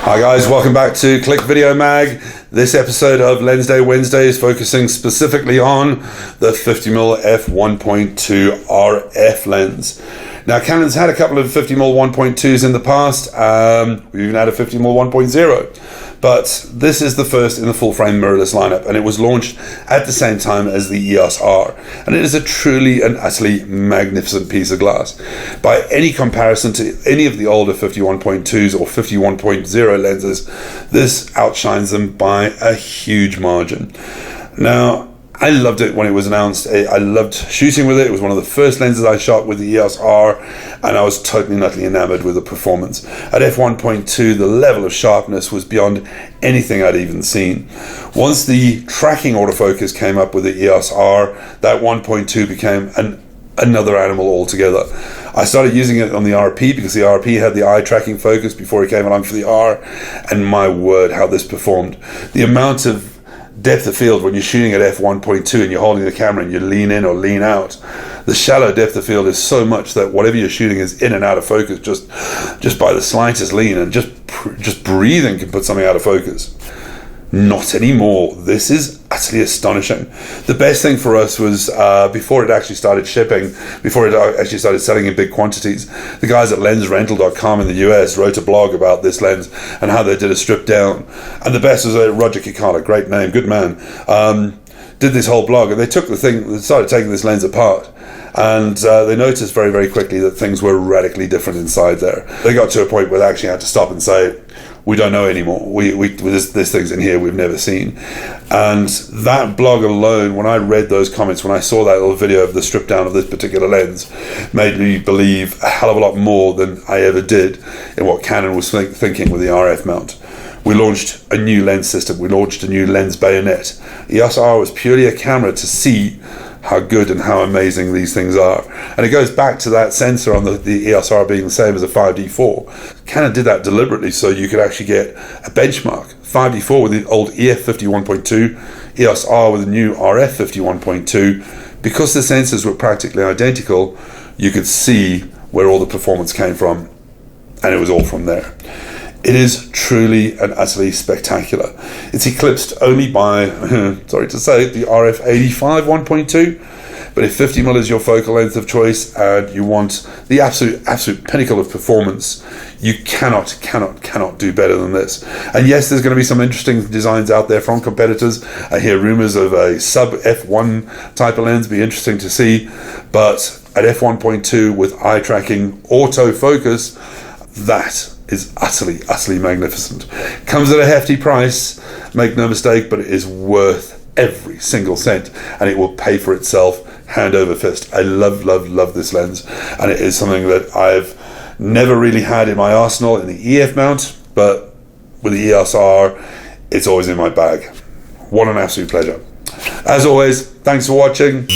Hi guys, welcome back to Click Video Mag. This episode of Lensday Wednesday is focusing specifically on the 50mm f1.2 RF lens. Now Canon's had a couple of 50mm 1.2s in the past, we've even had a 50mm 1.0. But this is the first in the full frame mirrorless lineup, and it was launched at the same time as the EOS R, and it is a truly and utterly magnificent piece of glass. By any comparison to any of the older 51.2s or 51.0 lenses, this outshines them by a huge margin. Now, I loved it when it was announced. I loved shooting with it. It was one of the first lenses I shot with the EOS R, and I was totally and utterly enamored with the performance. At f1.2, the level of sharpness was beyond anything I'd even seen. Once the tracking autofocus came up with the EOS R, that 1.2 became another animal altogether. I started using it on the RP because the RP had the eye tracking focus before it came along for the R, and my word, how this performed. The amount of depth of field when you're shooting at f1.2 and you're holding the camera and you lean in or lean out, the shallow depth of field is so much that whatever you're shooting is in and out of focus just by the slightest lean, and just breathing can put something out of focus. Not anymore. This is utterly astonishing. The best thing for us was before it actually started shipping, before it actually started selling in big quantities, the guys at lensrental.com in the US wrote a blog about this lens and how they did a strip down. And the best was Roger Kikala, great name, good man, did this whole blog, and they took the thing, they started taking this lens apart, and they noticed very, very quickly that things were radically different inside there. They got to a point where they actually had to stop and say, we don't know anymore. There's things in here we've never seen. And that blog alone, when I read those comments, when I saw that little video of the strip down of this particular lens, made me believe a hell of a lot more than I ever did in what Canon was thinking with the RF mount. We launched a new lens system. We launched a new lens bayonet. EOS R was purely a camera to see how good and how amazing these things are. And it goes back to that sensor on the EOS R being the same as a 5D4. Canon did that deliberately so you could actually get a benchmark. 5D4 with the old EF 51.2, EOS R with the new RF 51.2. Because the sensors were practically identical, you could see where all the performance came from, and it was all from there. It is truly and utterly spectacular. It's eclipsed only by, sorry to say, the RF 85 1.2. But if 50mm is your focal length of choice and you want the absolute pinnacle of performance, you cannot do better than this. And yes, there's going to be some interesting designs out there from competitors. I hear rumors of a sub f1 type of lens, be interesting to see. But at f1.2 with eye tracking autofocus, that is utterly magnificent. Comes at a hefty price, make no mistake, but it is worth every single cent, and it will pay for itself hand over fist. I love this lens, and it is something that I've never really had in my arsenal in the EF mount, but with the EOS R, it's always in my bag. What an absolute pleasure. As always, thanks for watching.